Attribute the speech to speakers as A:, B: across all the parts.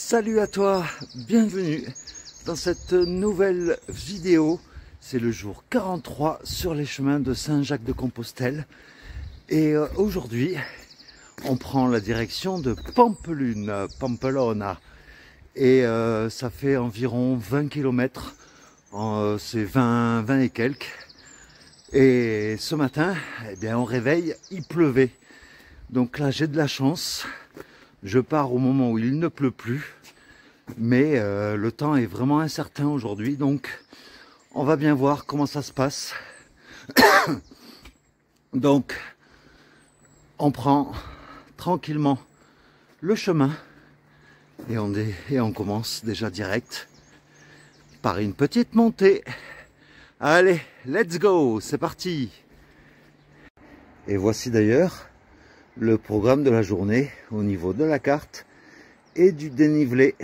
A: Salut à toi, bienvenue dans cette nouvelle vidéo. C'est le jour 43 sur les chemins de Saint-Jacques-de-Compostelle. Et aujourd'hui, on prend la direction de Pamplona. Et ça fait environ 20 km, c'est 20 et quelques. Et ce matin, eh bien, au réveil, il pleuvait. Donc là, j'ai de la chance. Je pars au moment où il ne pleut plus. Mais le temps est vraiment incertain aujourd'hui. Donc, on va bien voir comment ça se passe. Donc, on prend tranquillement le chemin. Et on commence déjà direct par une petite montée. Allez, let's go, c'est parti. Et voici d'ailleurs le programme de la journée au niveau de la carte et du dénivelé.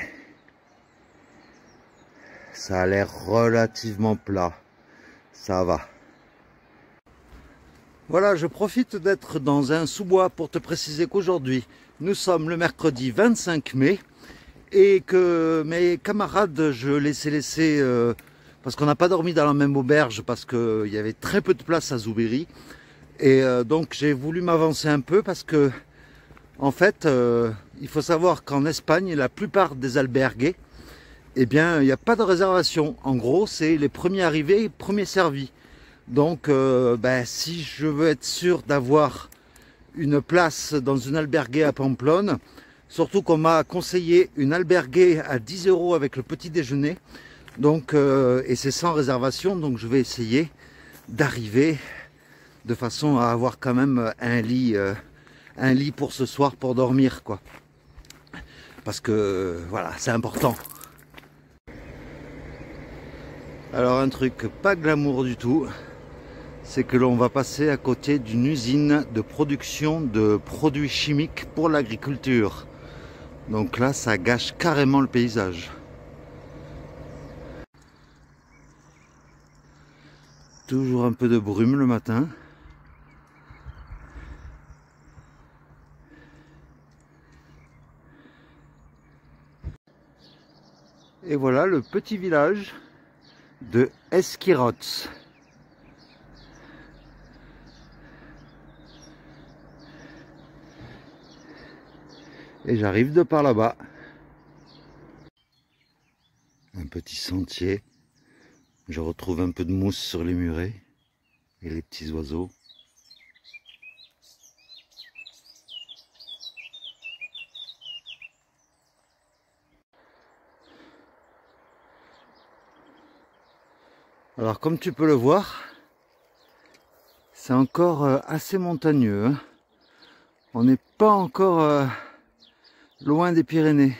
A: Ça a l'air relativement plat, ça va. Voilà, je profite d'être dans un sous-bois pour te préciser qu'aujourd'hui, nous sommes le mercredi 25 mai et que mes camarades, je les ai laissés, parce qu'on n'a pas dormi dans la même auberge parce qu'il y avait très peu de place à Zubiri. Et donc j'ai voulu m'avancer un peu parce que, en fait, il faut savoir qu'en Espagne, la plupart des albergues, eh bien, il n'y a pas de réservation. En gros, c'est les premiers arrivés, premiers servis. Donc, si je veux être sûr d'avoir une place dans une albergue à Pamplone, surtout qu'on m'a conseillé une albergue à 10 € avec le petit déjeuner, donc, et c'est sans réservation, donc je vais essayer d'arriver de façon à avoir quand même un lit pour ce soir pour dormir, quoi. Parce que voilà, c'est important. Alors un truc pas glamour du tout, c'est que l'on va passer à côté d'une usine de production de produits chimiques pour l'agriculture. Donc là, ça gâche carrément le paysage. Toujours un peu de brume le matin. Et voilà le petit village de Esquirots. Et j'arrive de par là-bas. Un petit sentier. Je retrouve un peu de mousse sur les murets et les petits oiseaux. Alors comme tu peux le voir, c'est encore assez montagneux, hein. On n'est pas encore loin des Pyrénées.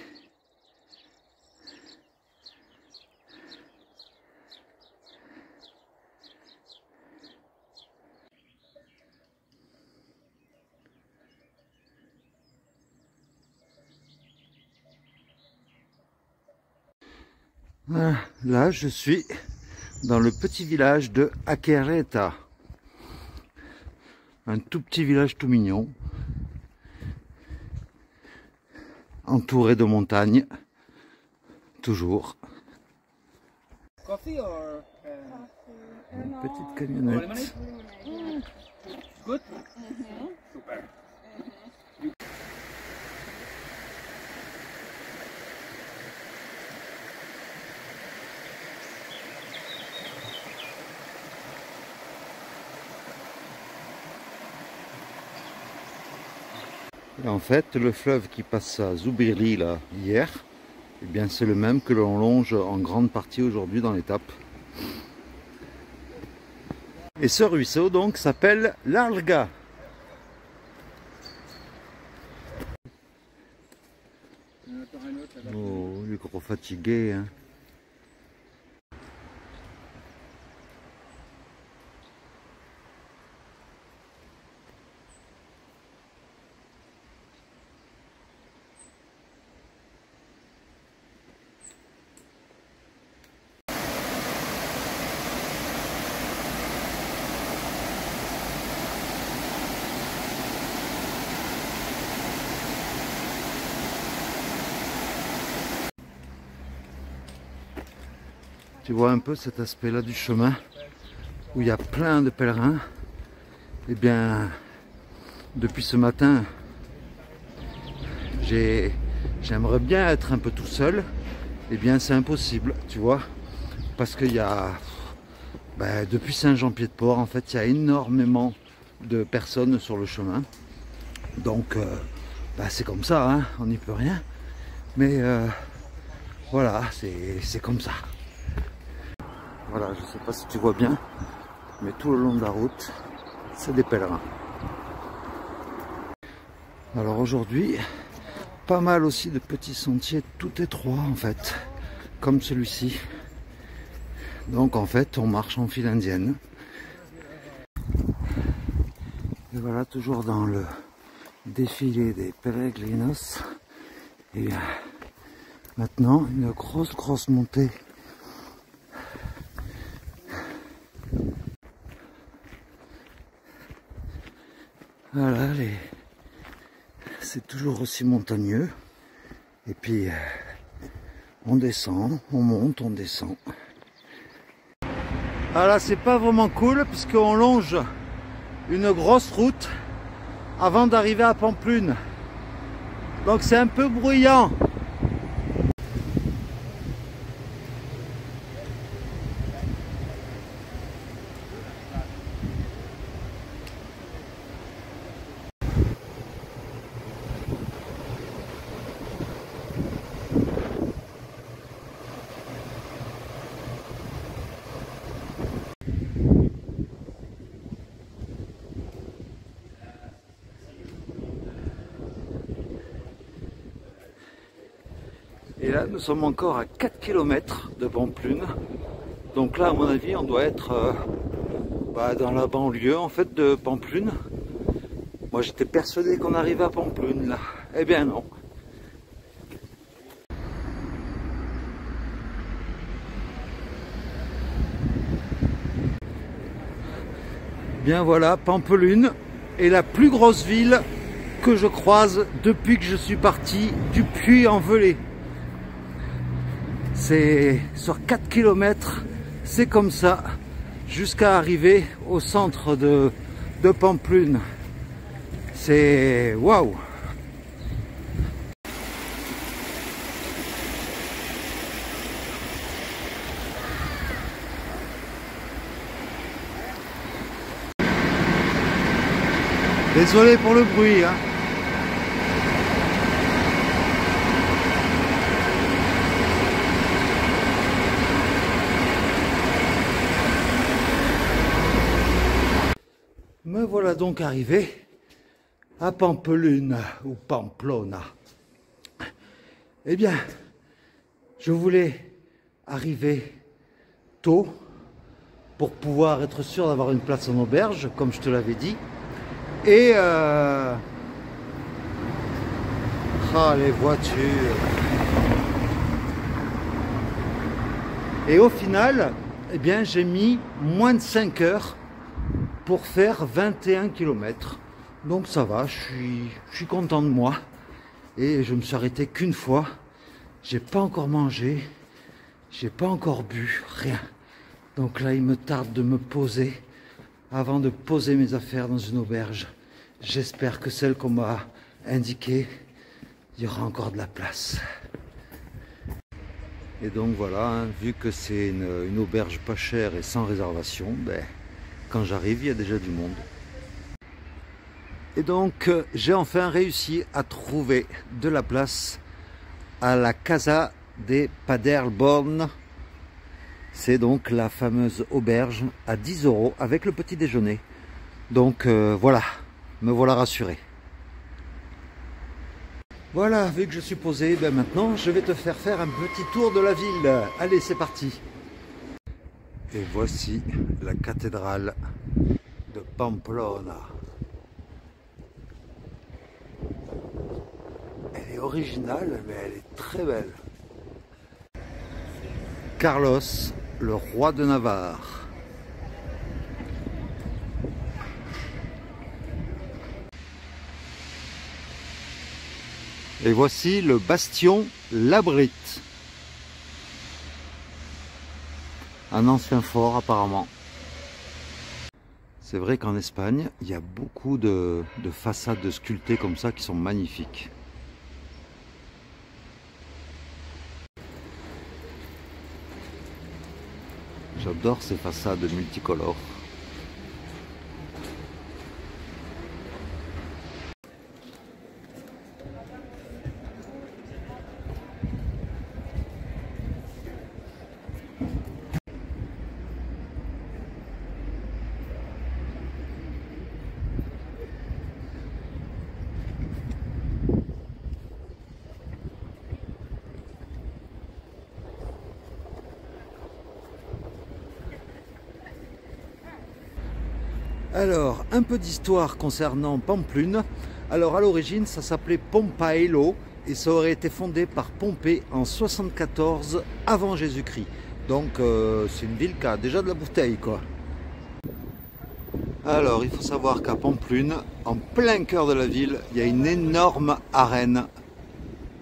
A: Voilà, là je suis dans le petit village de Akereta. Un tout petit village tout mignon, entouré de montagnes, toujours. Une petite camionnette. Et en fait, le fleuve qui passe à Zubiri là, hier, eh bien c'est le même que l'on longe en grande partie aujourd'hui dans l'étape. Et ce ruisseau donc s'appelle l'Arga. Oh, le gros fatigué, hein. Tu vois un peu cet aspect-là du chemin où il y a plein de pèlerins. Eh bien, depuis ce matin, j'aimerais bien être un peu tout seul. Eh bien, c'est impossible, tu vois, parce qu'il y a, depuis Saint-Jean-Pied-de-Port, en fait, il y a énormément de personnes sur le chemin. Donc, c'est comme ça, hein, on n'y peut rien. Mais voilà, c'est comme ça. Voilà, je ne sais pas si tu vois bien, mais tout le long de la route, c'est des pèlerins. Alors aujourd'hui, pas mal aussi de petits sentiers tout étroits en fait, comme celui-ci. Donc en fait, on marche en file indienne. Et voilà, toujours dans le défilé des peregrinos. Et maintenant, une grosse montée. Voilà, c'est toujours aussi montagneux. Et puis, on descend, on monte, on descend. Ah là, c'est pas vraiment cool, puisqu'on longe une grosse route avant d'arriver à Pampelune. Donc c'est un peu bruyant. Et là, nous sommes encore à 4 km de Pampelune. Donc là, à mon avis, on doit être dans la banlieue en fait de Pampelune. Moi, j'étais persuadé qu'on arrivait à Pampelune là. Eh bien non. Bien voilà, Pampelune est la plus grosse ville que je croise depuis que je suis parti du Puy-en-Velay. C'est sur 4 km, c'est comme ça, jusqu'à arriver au centre de Pampelune. C'est waouh! Désolé pour le bruit, hein. Me voilà donc arrivé à Pampelune ou Pamplona. Eh bien, je voulais arriver tôt pour pouvoir être sûr d'avoir une place en auberge, comme je te l'avais dit. Et les voitures. Et au final, eh bien, j'ai mis moins de 5 heures pour faire 21 km. Donc ça va, je suis content de moi. Et je me suis arrêté qu'une fois. J'ai pas encore mangé, j'ai pas encore bu, rien. Donc là, il me tarde de me poser avant de poser mes affaires dans une auberge. J'espère que celle qu'on m'a indiquée, il y aura encore de la place. Et donc voilà, hein, vu que c'est une auberge pas chère et sans réservation, quand j'arrive, il y a déjà du monde. Et donc, j'ai enfin réussi à trouver de la place à la Casa de Paderborn. C'est donc la fameuse auberge à 10 € avec le petit déjeuner. Donc voilà, me voilà rassuré. Voilà, vu que je suis posé, maintenant je vais te faire un petit tour de la ville. Allez, c'est parti. Et voici la cathédrale de Pamplona. Elle est originale, mais elle est très belle. Carlos, le roi de Navarre. Et voici le bastion Labrite. Un ancien fort apparemment. C'est vrai qu'en Espagne, il y a beaucoup de façades sculptées comme ça qui sont magnifiques. J'adore ces façades multicolores. Alors, un peu d'histoire concernant Pamplune. Alors, à l'origine, ça s'appelait Pompaelo et ça aurait été fondé par Pompée en 74 avant Jésus-Christ. Donc, c'est une ville qui a déjà de la bouteille, quoi. Alors, il faut savoir qu'à Pamplune, en plein cœur de la ville, il y a une énorme arène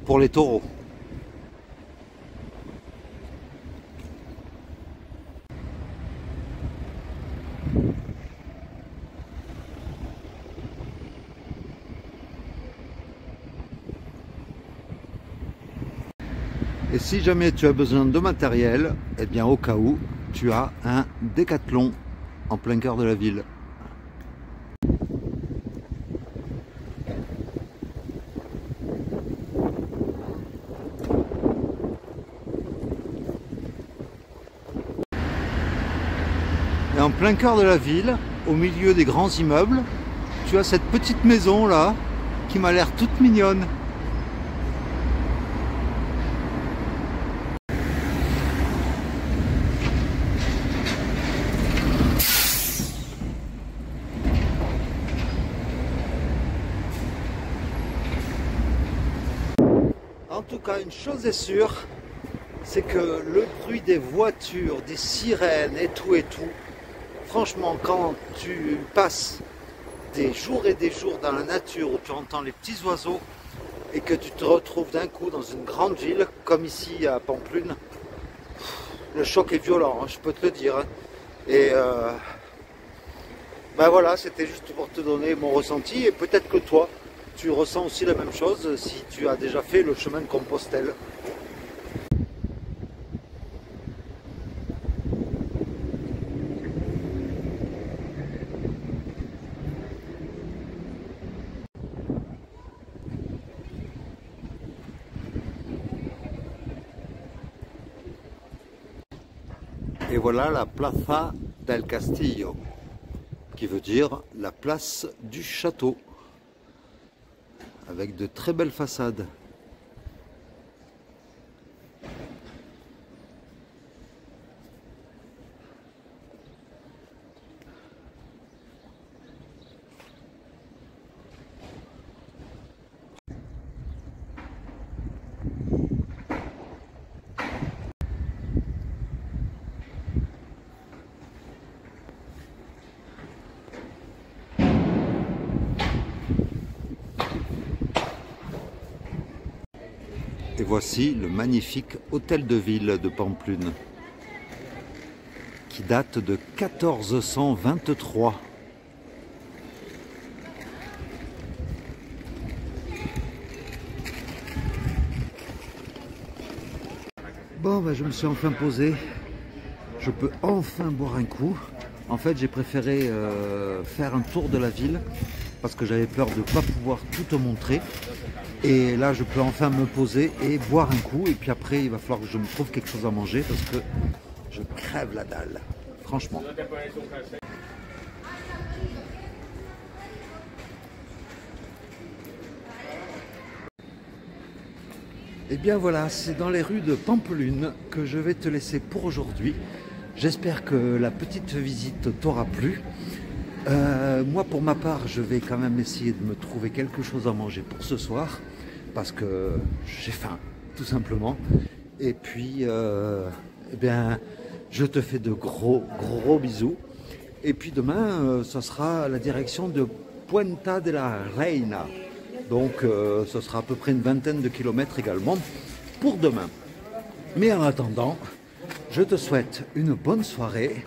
A: pour les taureaux. Et si jamais tu as besoin de matériel, eh bien au cas où, tu as un Décathlon en plein cœur de la ville. Et en plein cœur de la ville, au milieu des grands immeubles, tu as cette petite maison là, qui m'a l'air toute mignonne. En tout cas, une chose est sûre, c'est que le bruit des voitures, des sirènes et tout, franchement, quand tu passes des jours et des jours dans la nature où tu entends les petits oiseaux et que tu te retrouves d'un coup dans une grande ville, comme ici à Pamplune, le choc est violent, hein, je peux te le dire. Et ben voilà, c'était juste pour te donner mon ressenti et peut-être que toi, tu ressens aussi la même chose si tu as déjà fait le chemin de Compostelle. Et voilà la Plaza del Castillo, qui veut dire la place du château, avec de très belles façades. Et voici le magnifique hôtel de ville de Pamplune, qui date de 1423. Bon, ben, je me suis enfin posé. Je peux enfin boire un coup. En fait, j'ai préféré faire un tour de la ville parce que j'avais peur de ne pas pouvoir tout te montrer. Et là, je peux enfin me poser et boire un coup. Et puis après, il va falloir que je me trouve quelque chose à manger parce que je crève la dalle, franchement. Et bien voilà, c'est dans les rues de Pampelune que je vais te laisser pour aujourd'hui. J'espère que la petite visite t'aura plu. Moi, pour ma part, je vais quand même essayer de me trouver quelque chose à manger pour ce soir, parce que j'ai faim, tout simplement. Et puis, eh bien, je te fais de gros bisous. Et puis demain, ça sera la direction de Puente de la Reina. Donc, ce sera à peu près une vingtaine de kilomètres également pour demain. Mais en attendant, Je te souhaite une bonne soirée.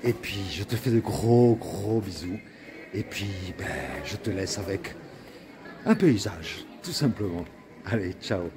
A: Et puis, je te fais de gros bisous. Et puis, ben, je te laisse avec un paysage, tout simplement. Allez, ciao.